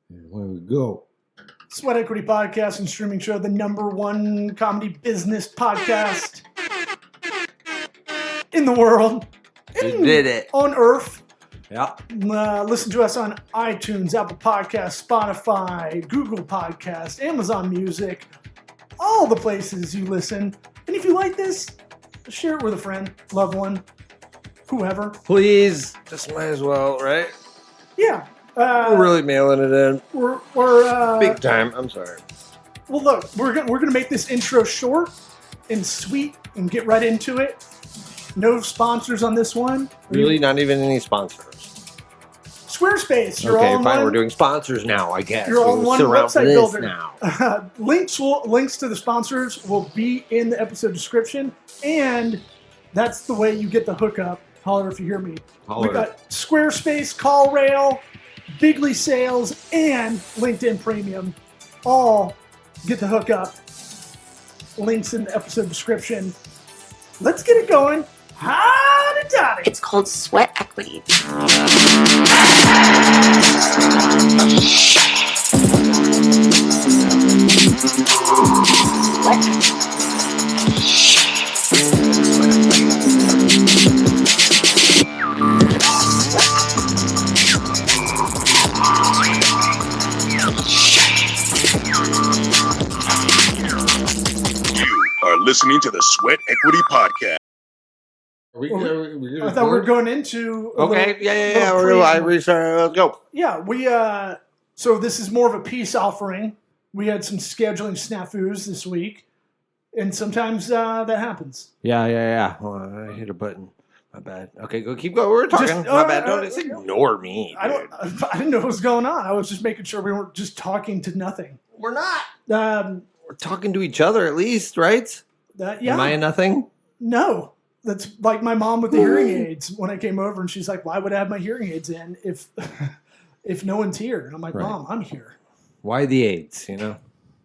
Where we go? Sweat Equity Podcast and streaming show, the #1 comedy business podcast in the world. You did it. On Earth. Yeah. Listen to us on iTunes, Apple Podcasts, Spotify, Google Podcasts, Amazon Music, all the places you listen. And if you like this, share it with a friend, loved one, whoever. Please. Just might as well, right? Yeah. We're really mailing it in. We're Big time. I'm sorry. Well, look, we're gonna make this intro short and sweet and get right into it. No sponsors on this one. Really, not even any sponsors. Squarespace. You're Okay, all in fine. one. We're doing sponsors now, I guess. You're all in one sit around for website this builder. now. Links to the sponsors will be in the episode description, and that's the way you get the hookup. Holler if you hear me. Holler. We got Squarespace, CallRail, Bigly Sales, and LinkedIn Premium. All get the hookup. Links in the episode description. Let's get it going. Howdy dotty. It's called Sweat Equity. Listening to the Sweat Equity Podcast. I thought we were going into Okay, I restart. Let's go. Yeah, we so this is more of a peace offering. We had some scheduling snafus this week, and sometimes that happens. Yeah. Oh, I hit a button. My bad. Okay, go. Keep going. We're talking. My bad. Don't just ignore me. I didn't know what was going on. I was just making sure we weren't just talking to nothing. We're not. We're talking to each other at least, right? Yeah. Am I a nothing? No. That's like my mom with the hearing aids when I came over, and she's like, "Why would I have my hearing aids in if no one's here?" And I'm like, Right. "Mom, I'm here." Why the AIDS? You know,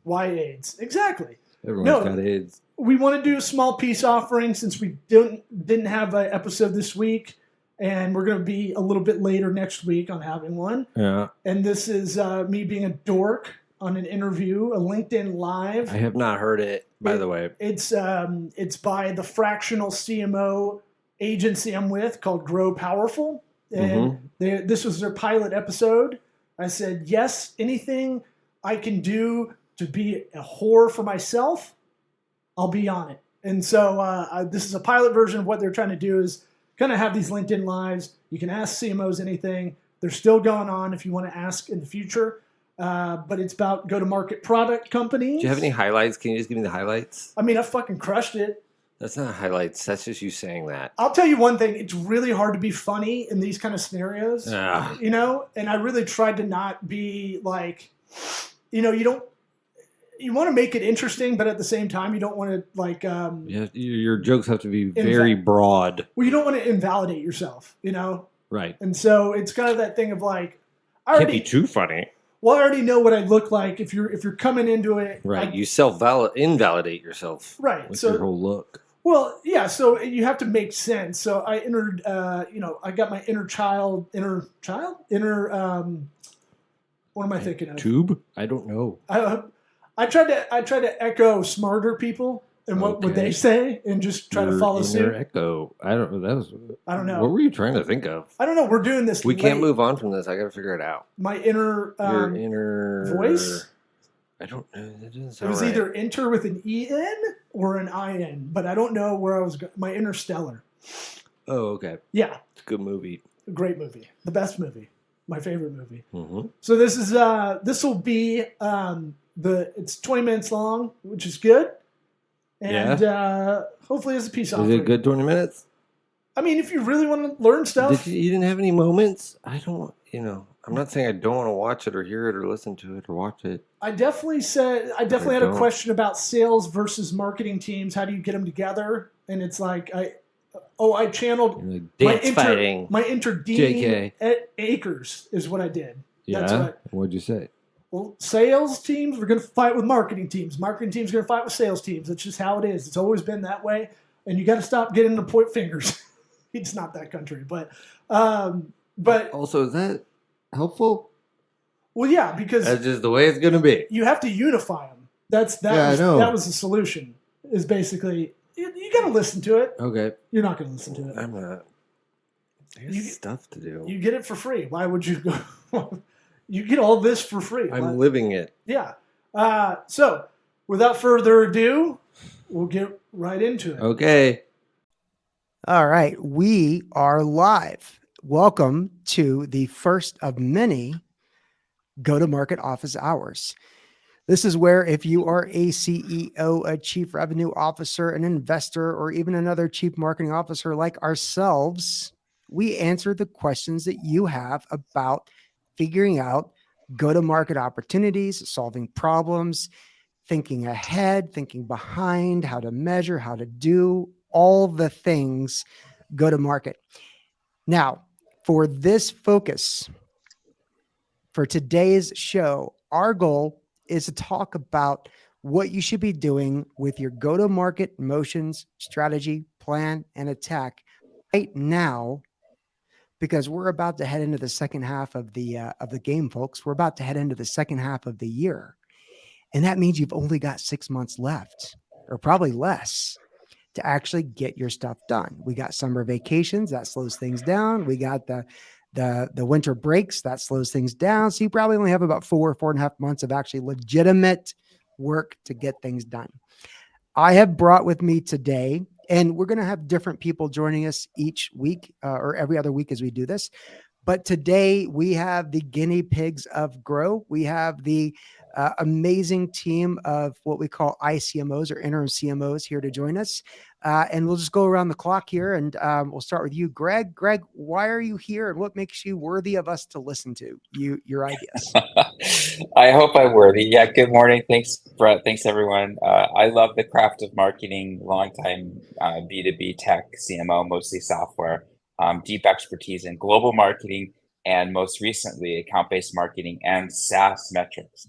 Why AIDS? Exactly. everyone's got AIDS. We want to do a small peace offering since we didn't have an episode this week, and we're going to be a little bit later next week on having one. Yeah. And this is me being a dork on an interview, a LinkedIn Live. I have not heard it, by the way. It's by the fractional CMO agency I'm with called Grow Powerful, and this was their pilot episode. I said, yes, anything I can do to be a whore for myself, I'll be on it. And so this is a pilot version of what they're trying to do is kind of have these LinkedIn Lives. You can ask CMOs anything. They're still going on if you want to ask in the future. But it's about go-to-market product companies. Do you have any highlights? Can you just give me the highlights? I mean, I fucking crushed it. That's not highlights. That's just you saying that. I'll tell you one thing. It's really hard to be funny in these kind of scenarios, you know? And I really tried to not be like, you know, you want to make it interesting, but at the same time, you don't want to like... your jokes have to be very broad. Well, you don't want to invalidate yourself, you know? Right. And so it's kind of that thing of like... Can't be too funny. Well, I already know what I look like if you're coming into it. Right. You invalidate yourself. Right. With so your whole look. Well, yeah. So you have to make sense. So I entered. I got my inner. What am I thinking of? Tube? I don't know. I tried to echo smarter people and what would they say, and just try to follow suit. Echo. I don't know. I don't know. What were you trying to think of? I don't know. We're doing this. We can't move on from this. I got to figure it out. My inner. Your inner voice. I don't know. That doesn't It sound was right. either enter with an EN or an IN, but I don't know where I was. My Interstellar. Oh, okay. Yeah. It's a good movie. A great movie. The best movie. My favorite movie. Mm-hmm. So this will be it's 20 minutes long, which is good. And hopefully it's a peace offering. Is it a good 20 minutes? I mean, if you really want to learn stuff. You didn't have any moments? I don't, I'm not saying I don't want to watch it or hear it or listen to it or watch it. I definitely had a question about sales versus marketing teams. How do you get them together? And it's like, I channeled like dance fighting. My Dean Akers is what I did. Yeah? What'd you say? Well, sales teams are going to fight with marketing teams. Marketing teams are going to fight with sales teams. That's just how it is. It's always been that way. And you got to stop getting to point fingers. It's not that country, but also, is that helpful? Well, yeah, because That's just the way it's going to be. you have to unify them. I know. That was the solution. Is basically you got to listen to it. Okay. You're not going to listen to it. I'm not. There's stuff to do. You get it for free. Why would you go? You get all this for free. I'm living it. Yeah. So, without further ado, we'll get right into it. Okay. All right. We are live. Welcome to the first of many go-to-market office hours. This is where if you are a CEO, a chief revenue officer, an investor, or even another chief marketing officer like ourselves, we answer the questions that you have about figuring out go-to-market opportunities, solving problems, thinking ahead, thinking behind, how to measure, how to do all the things go-to-market. Now, for this focus, for today's show, our goal is to talk about what you should be doing with your go-to-market motions, strategy, plan, and attack right now, because we're about to head into the second half of the game, folks. We're about to head into the second half of the year. And that means you've only got 6 months left, or probably less, to actually get your stuff done. We got summer vacations, that slows things down. We got the winter breaks, that slows things down. So you probably only have about 4.5 months of actually legitimate work to get things done. I have brought with me today, and we're going to have different people joining us each week or every other week as we do this. But today we have the guinea pigs of Grow. We have the amazing team of what we call ICMOs or interim CMOs here to join us. And we'll just go around the clock here, and we'll start with you, Greg. Greg, why are you here, and what makes you worthy of us to listen to your ideas? I hope I'm worthy. Yeah. Good morning. Thanks, Brett. Thanks, everyone. I love the craft of marketing, longtime B2B tech CMO, mostly software, deep expertise in global marketing, and most recently account-based marketing and SaaS metrics.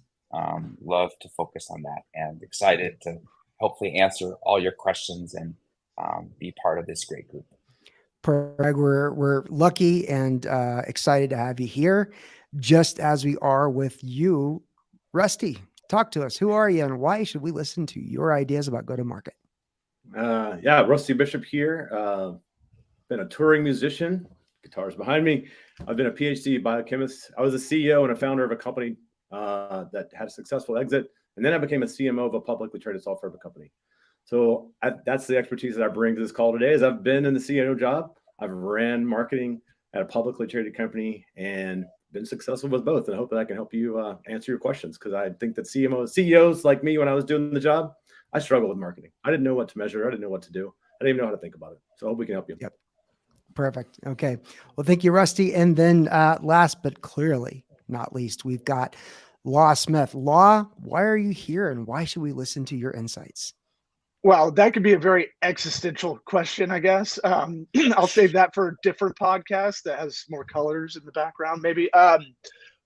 Love to focus on that, and excited to hopefully answer all your questions and be part of this great group. Greg, we're lucky and excited to have you here, just as we are with you, Rusty. Talk to us. Who are you, and why should we listen to your ideas about go-to-market? Yeah, Rusty Bishop here. Been a touring musician. Guitars behind me. I've been a PhD biochemist. I was a CEO and a founder of a company that had a successful exit. And then I became a CMO of a publicly traded software company. So that's the expertise that I bring to this call today. Is I've been in the CEO job. I've ran marketing at a publicly traded company and been successful with both. And I hope that I can help you answer your questions, because I think that CEOs like me, when I was doing the job, I struggled with marketing. I didn't know what to measure. I didn't know what to do. I didn't even know how to think about it. So I hope we can help you. Yep. Perfect. Okay. Well, thank you, Rusty. And then last but clearly not least, we've got Law Smith. Law, why are you here, and why should we listen to your insights? Well, that could be a very existential question, I guess. I'll save that for a different podcast that has more colors in the background, maybe.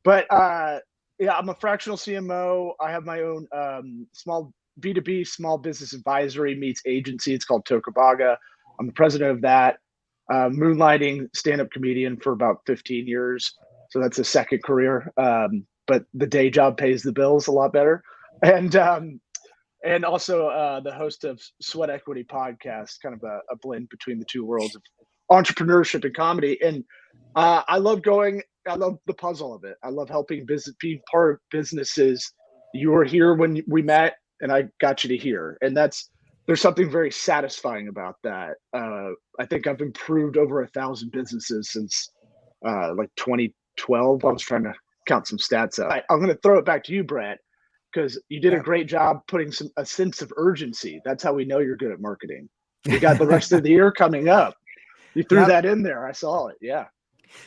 But yeah, I'm a fractional CMO. I have my own small B2B small business advisory meets agency. It's called Tokabaga. I'm the president of that. Moonlighting stand-up comedian for about 15 years. So that's a second career. But the day job pays the bills a lot better. And also the host of Sweat Equity Podcast, kind of a blend between the two worlds of entrepreneurship and comedy. And I love the puzzle of it. I love helping being part of businesses. You were here when we met, and I got you to here. And there's something very satisfying about that. I think I've improved over 1,000 businesses since like 2012. I was trying to count some stats out. I'm going to throw it back to you, Brett, because you did a great job putting a sense of urgency. That's how we know you're good at marketing. We got the rest of the year coming up. You threw that in there. I saw it. Yeah.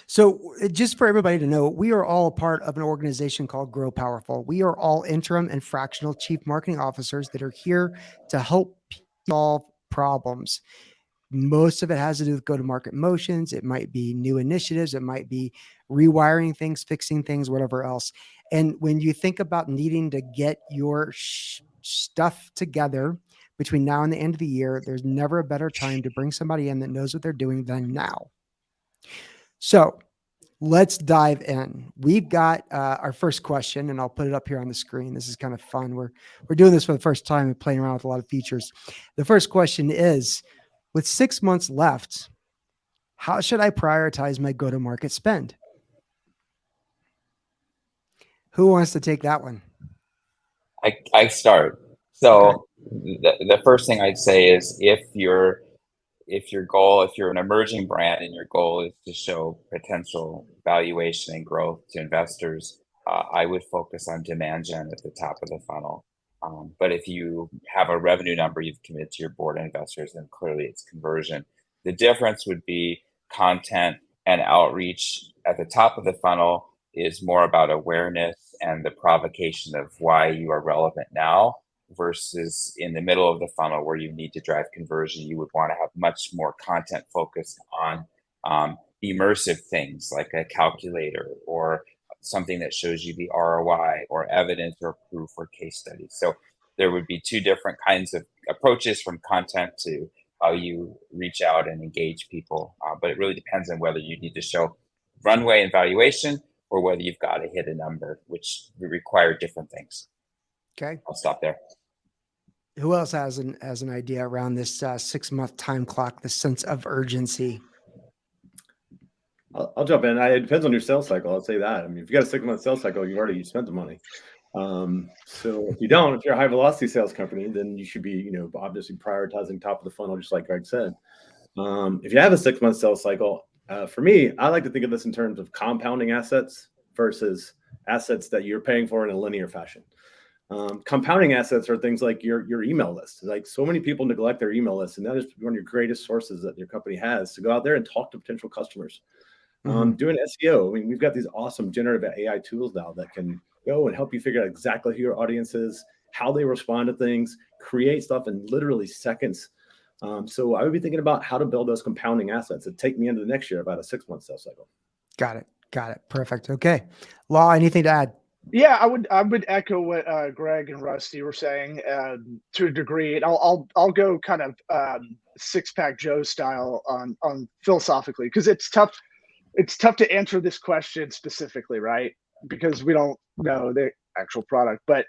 So just for everybody to know, we are all a part of an organization called Grow Powerful. We are all interim and fractional chief marketing officers that are here to help solve problems. Most of it has to do with go-to-market motions. It might be new initiatives. It might be rewiring things, fixing things, whatever else. And when you think about needing to get your stuff together between now and the end of the year, there's never a better time to bring somebody in that knows what they're doing than now. So let's dive in. We've got our first question, and I'll put it up here on the screen. This is kind of fun. We're doing this for the first time and playing around with a lot of features. The first question is, with 6 months left, how should I prioritize my go-to-market spend? Who wants to take that one? I start. So the first thing I'd say is if you're an emerging brand and your goal is to show potential valuation and growth to investors, I would focus on demand gen at the top of the funnel. But if you have a revenue number you've committed to your board and investors, then clearly it's conversion. The difference would be content and outreach at the top of the funnel is more about awareness and the provocation of why you are relevant now, versus in the middle of the funnel where you need to drive conversion. You would want to have much more content focused on immersive things like a calculator or something that shows you the ROI or evidence or proof or case studies. So there would be two different kinds of approaches, from content to how you reach out and engage people. But it really depends on whether you need to show runway and valuation or whether you've got to hit a number, which require different things. Okay. I'll stop there. Who else has an idea around this 6 month time clock, the sense of urgency? I'll jump in. It depends on your sales cycle. I'll say that. I mean, if you got a 6 month sales cycle, you spent the money. So if you're a high velocity sales company, then you should be, obviously prioritizing top of the funnel, just like Greg said. If you have a 6 month sales cycle, for me, I like to think of this in terms of compounding assets versus assets that you're paying for in a linear fashion. Compounding assets are things like your email list. Like, so many people neglect their email list, and that is one of your greatest sources that your company has to go out there and talk to potential customers. Doing SEO. I mean, we've got these awesome generative AI tools now that can go and help you figure out exactly who your audience is, how they respond to things, create stuff in literally seconds. So I would be thinking about how to build those compounding assets that take me into the next year, about a 6 month sales cycle. Got it. Perfect. Okay. Law, anything to add? Yeah, I would echo what Greg and Rusty were saying to a degree, and I'll go kind of Six Pack Joe style on philosophically, because it's tough to answer this question specifically, right? Because we don't know the actual product. But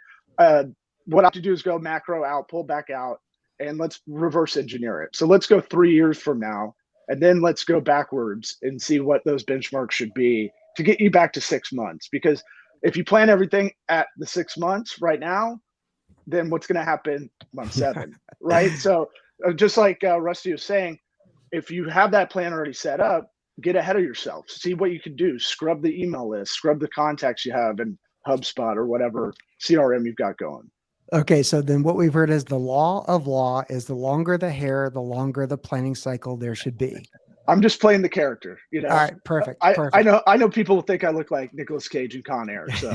what I have to do is go macro out, pull back out, and let's reverse engineer it. So let's go 3 years from now, and then let's go backwards and see what those benchmarks should be to get you back to 6 months. Because if you plan everything at the 6 months right now, then what's going to happen month 7, right? So just like Rusty was saying, if you have that plan already set up, get ahead of yourself. See what you can do. Scrub the email list, scrub the contacts you have in HubSpot or whatever CRM you've got going. Okay, so then what we've heard is the law of law is the longer the hair, the longer the planning cycle there should be. I'm just playing the character, All right, perfect. I know people think I look like Nicolas Cage in Con Air. So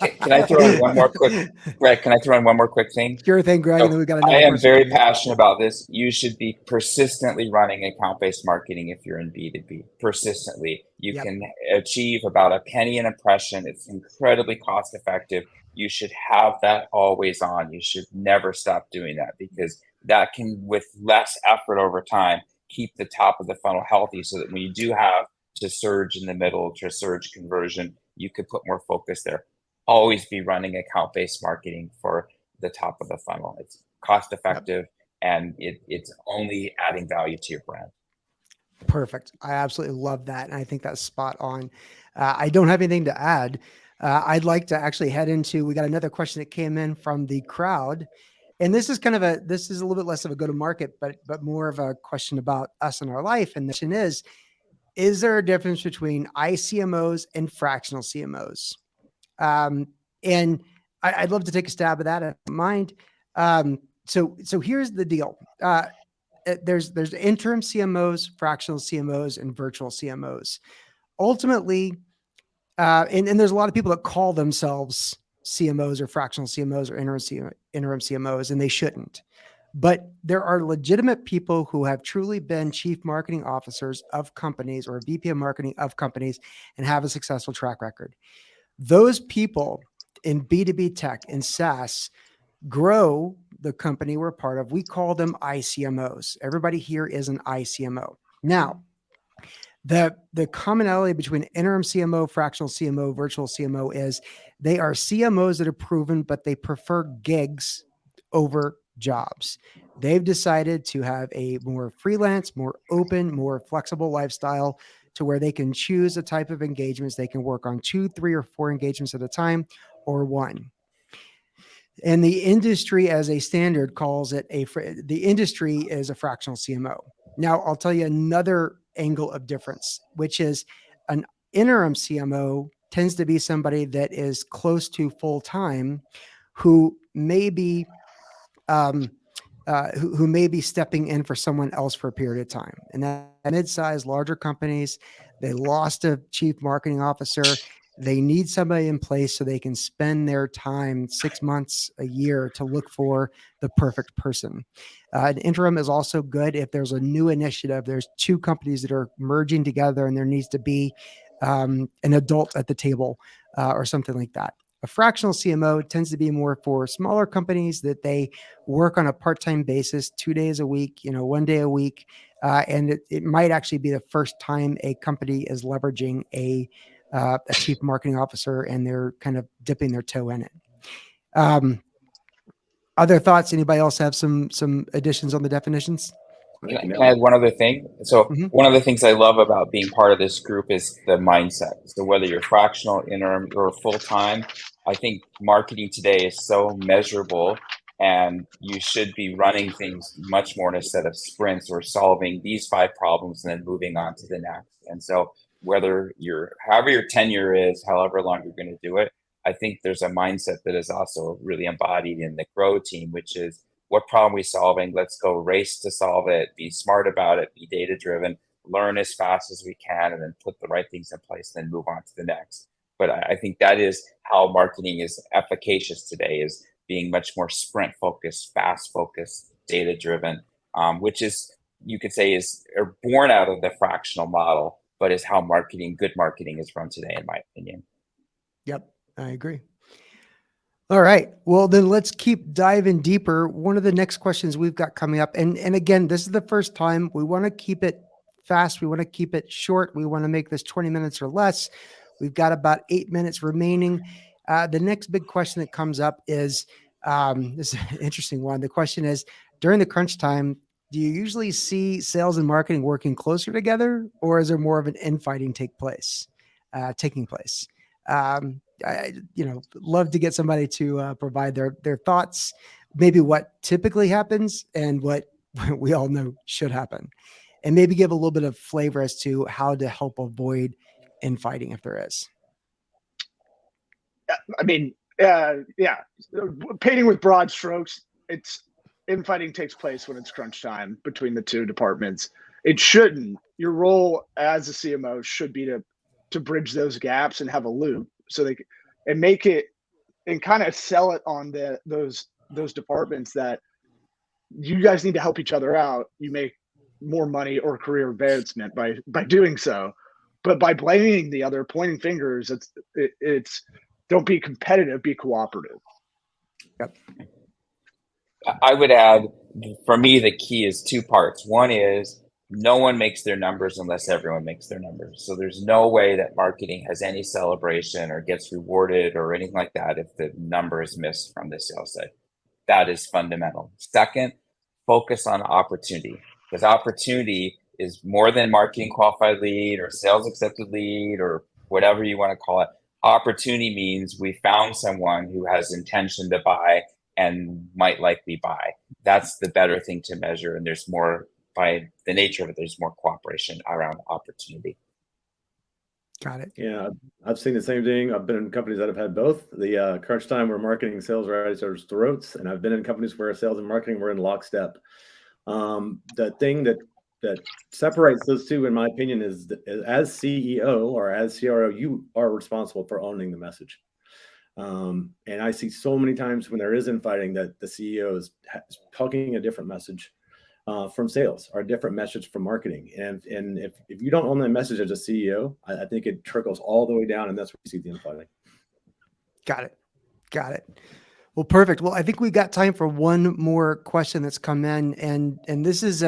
Can I throw in one more quick, Greg? Can I throw in one more quick thing? Sure thing, Greg. So and then we got I am very passionate about this. You should be persistently running account-based marketing if you're in B2B. Persistently, you can achieve about a penny an impression. It's incredibly cost-effective. You should have that always on. You should never stop doing that, because that can, with less effort over time, keep the top of the funnel healthy, so that when you do have to surge in the middle, to surge conversion, you could put more focus there. Always be running account-based marketing for the top of the funnel. It's cost effective, and it's only adding value to your brand. Perfect. I absolutely love that. And I think that's spot on. I don't have anything to add. I'd like to actually head into, we got another question that came in from the crowd. And this is a little bit less of a go-to-market, but more of a question about us and our life. And the question is there a difference between ICMOs and fractional CMOs? And I'd love to take a stab at that. I don't mind. So here's the deal. There's interim CMOs, fractional CMOs, and virtual CMOs. Ultimately, and there's a lot of people that call themselves CMOs or fractional CMOs or interim CMOs, and they shouldn't. But there are legitimate people who have truly been chief marketing officers of companies or VP of marketing of companies and have a successful track record. Those people in B2B tech and SaaS grow the company we're part of. We call them ICMOs. Everybody here is an ICMO. Now, The commonality between interim CMO, fractional CMO, virtual CMO is they are CMOs that are proven, but they prefer gigs over jobs. They've decided to have a more freelance, more open, more flexible lifestyle to where they can choose a type of engagements. They can work on 2, 3, or 4 engagements at a time or one. And the industry as a standard calls it the industry is a fractional CMO. Now, I'll tell you another angle of difference, which is an interim CMO tends to be somebody that is close to full time, who may be who may be stepping in for someone else for a period of time. And that mid-sized, larger companies, they lost a chief marketing officer. They need somebody in place so they can spend their time 6 months, a year to look for the perfect person. An interim is also good if there's a new initiative. There's 2 companies that are merging together and there needs to be an adult at the table or something like that. A fractional CMO tends to be more for smaller companies that they work on a part-time basis, 2 days a week, 1 day a week. And it might actually be the first time a company is leveraging a chief marketing officer and they're kind of dipping their toe in it. Other thoughts? Anybody else have some additions on the definitions? Can I add one other thing? So one of the things I love about being part of this group is the mindset. So whether you're fractional, interim, or full-time, I think marketing today is so measurable, and you should be running things much more in a set of sprints or solving these 5 problems and then moving on to the next. And so whether however your tenure is, however long you're going to do it, I think there's a mindset that is also really embodied in the GROW team, which is, what problem are we solving? Let's go race to solve it, be smart about it, be data-driven, learn as fast as we can, and then put the right things in place, then move on to the next. But I think that is how marketing is efficacious today, is being much more sprint-focused, fast-focused, data-driven, which is, you could say, is born out of the fractional model, but is how good marketing is run today, in my opinion. Yep, I agree. All right. Well, then let's keep diving deeper. One of the next questions we've got coming up, and again, this is the first time. We want to keep it fast. We want to keep it short. We want to make this 20 minutes or less. We've got about 8 minutes remaining. The next big question that comes up is, this is an interesting one. The question is, during the crunch time, do you usually see sales and marketing working closer together, or is there more of an infighting taking place? I love to get somebody to provide their thoughts, maybe what typically happens and what we all know should happen, and maybe give a little bit of flavor as to how to help avoid infighting if there is. I mean, yeah, painting with broad strokes, infighting takes place when it's crunch time between the 2 departments. It shouldn't. Your role as a CMO should be to bridge those gaps and have a loop, so they and make it and kind of sell it on those departments that you guys need to help each other out. You make more money or career advancement by doing so, but by blaming the other, pointing fingers, it's don't be competitive, be cooperative. Yep. I would add, for me, the key is 2 parts. One is, no one makes their numbers unless everyone makes their numbers. So there's no way that marketing has any celebration or gets rewarded or anything like that if the number is missed from the sales side. That is fundamental. Second, focus on opportunity, because opportunity is more than marketing qualified lead or sales accepted lead or whatever you want to call it. Opportunity means we found someone who has intention to buy and might likely buy. That's the better thing to measure. And there's more, by the nature of it, there's more cooperation around opportunity. Got it. Yeah, I've seen the same thing. I've been in companies that have had both. The crunch time where marketing and sales are at each other's throats, and I've been in companies where sales and marketing were in lockstep. The thing that separates those 2, in my opinion, is that as CEO or as CRO, you are responsible for owning the message. And I see so many times when there is infighting that the CEO is talking a different message from sales or a different message from marketing. And if you don't own that message as a CEO, I think it trickles all the way down, and that's where you see the infighting. Got it. Well, perfect. Well, I think we got time for one more question that's come in, and this is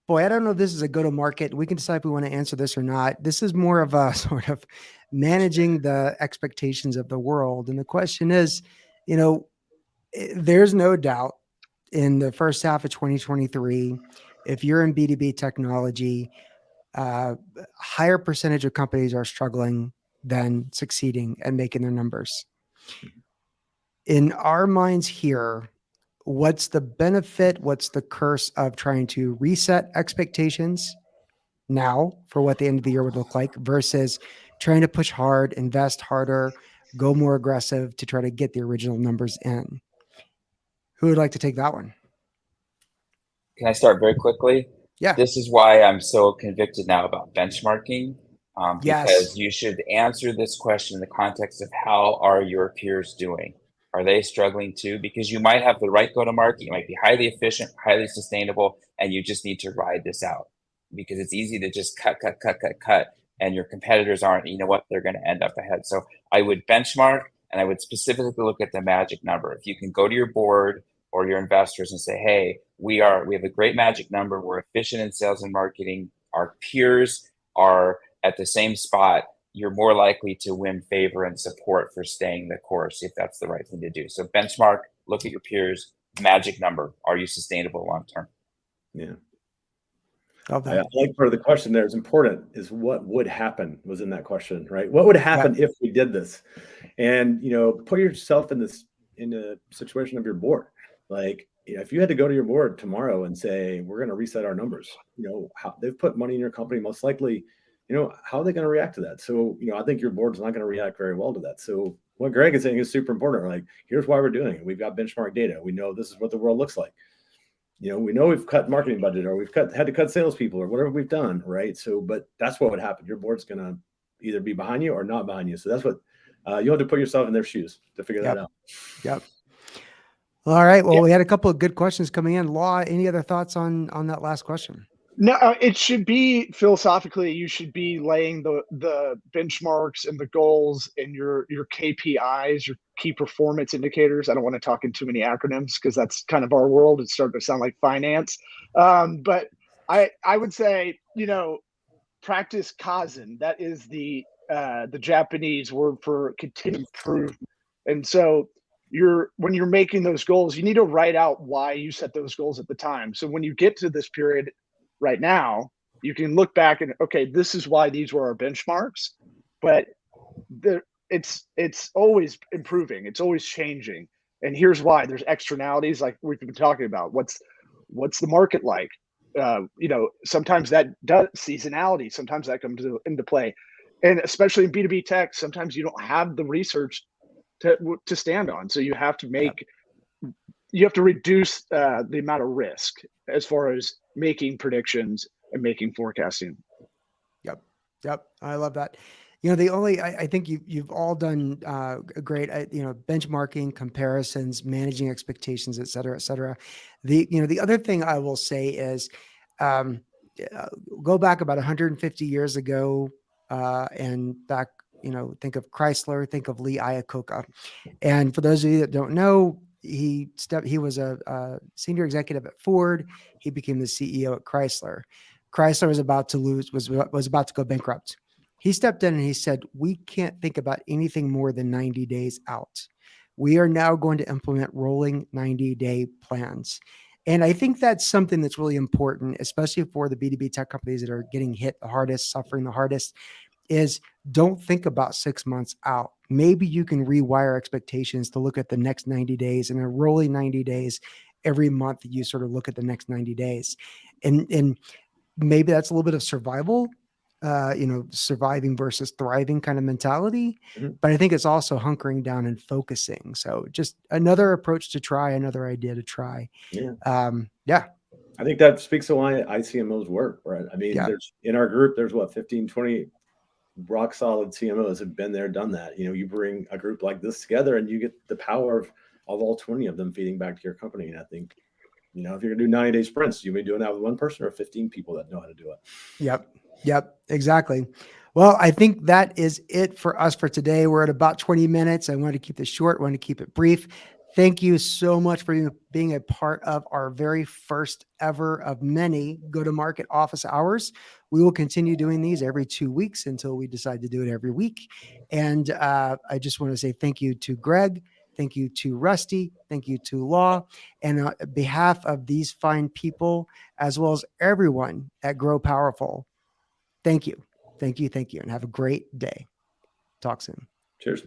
boy, I don't know if this is a go-to-market. We can decide if we want to answer this or not. This is more of a sort of managing the expectations of the world. And the question is, there's no doubt in the first half of 2023, if you're in B2B technology, higher percentage of companies are struggling than succeeding and making their numbers. In our minds here, what's the benefit? What's the curse of trying to reset expectations now for what the end of the year would look like versus trying to push hard, invest harder, go more aggressive to try to get the original numbers in? Who would like to take that one? Can I start very quickly? Yeah. This is why I'm so convicted now about benchmarking, Yes. because you should answer this question in the context of how are your peers doing? Are they struggling too? Because you might have the right go-to-market, you might be highly efficient, highly sustainable, and you just need to ride this out because it's easy to just cut, and your competitors aren't, they're going to end up ahead. So I would benchmark, and I would specifically look at the magic number. If you can go to your board or your investors and say, hey, we have a great magic number. We're efficient in sales and marketing. Our peers are at the same spot. You're more likely to win favor and support for staying the course if that's the right thing to do. So benchmark, look at your peers, magic number. Are you sustainable long term? Yeah. Love that. I like part of the question there is important is what would happen was in that question, right? What would happen if we did this? And, put yourself in the situation of your board. Like, if you had to go to your board tomorrow and say, we're going to reset our numbers, how they've put money in your company, most likely, how are they going to react to that? So, I think your board's not going to react very well to that. So what Greg is saying is super important. Like, here's why we're doing it. We've got benchmark data. We know this is what the world looks like. We know we've cut marketing budget or we've had to cut salespeople or whatever we've done. Right. So, but that's what would happen. Your board's going to either be behind you or not behind you. So that's what you have to put yourself in their shoes to figure that out. Yep. All right. Well, we had a couple of good questions coming in. Law, any other thoughts on that last question? No, it should be philosophically, you should be laying the benchmarks and the goals and your KPIs, your key performance indicators. I don't want to talk in too many acronyms because that's kind of our world. It's starting to sound like finance. But I would say, practice Kaizen. That is the Japanese word for continued improvement. And so when you're making those goals, you need to write out why you set those goals at the time. So when you get to this period right now, you can look back and, okay, this is why these were our benchmarks, but it's always improving. It's always changing. And here's why. There's externalities like we've been talking about. What's the market like? Sometimes that does seasonality. Sometimes that comes into play. And especially in B2B tech, sometimes you don't have the research to stand on. So you have to reduce the amount of risk as far as making predictions and making forecasting. Yep. I love that. I think you've all done great, benchmarking, comparisons, managing expectations, et cetera, et cetera. The other thing I will say is go back about 150 years ago and back, think of Chrysler, think of Lee Iacocca. And for those of you that don't know, he was a senior executive at Ford. He became the CEO at Chrysler. Chrysler was about to go bankrupt. He stepped in and he said, we can't think about anything more than 90 days out. We are now going to implement rolling 90-day plans. And I think that's something that's really important, especially for the B2B tech companies that are getting hit the hardest, suffering the hardest, is don't think about 6 months out. Maybe you can rewire expectations to look at the next 90 days and a rolling 90 days. Every month you sort of look at the next 90 days. And maybe that's a little bit of survival, surviving versus thriving kind of mentality. Mm-hmm. But I think it's also hunkering down and focusing. So just another approach to try, another idea to try. Yeah. I think that speaks to why ICMOs work, right? I mean, there's in our group, there's 15, 20 rock solid CMOs have been there, done that. You bring a group like this together and you get the power of all 20 of them feeding back to your company. And I think, if you're gonna do 90-day sprints, you may be doing that with one person or 15 people that know how to do it. Yep, exactly. Well, I think that is it for us for today. We're at about 20 minutes. I wanted to keep this short, I wanted to keep it brief. Thank you so much for being a part of our very first ever of many go-to-market office hours. We will continue doing these every 2 weeks until we decide to do it every week. And I just want to say thank you to Greg. Thank you to Rusty. Thank you to Law. And on behalf of these fine people, as well as everyone at Grow Powerful, thank you. Thank you. Thank you. And have a great day. Talk soon. Cheers.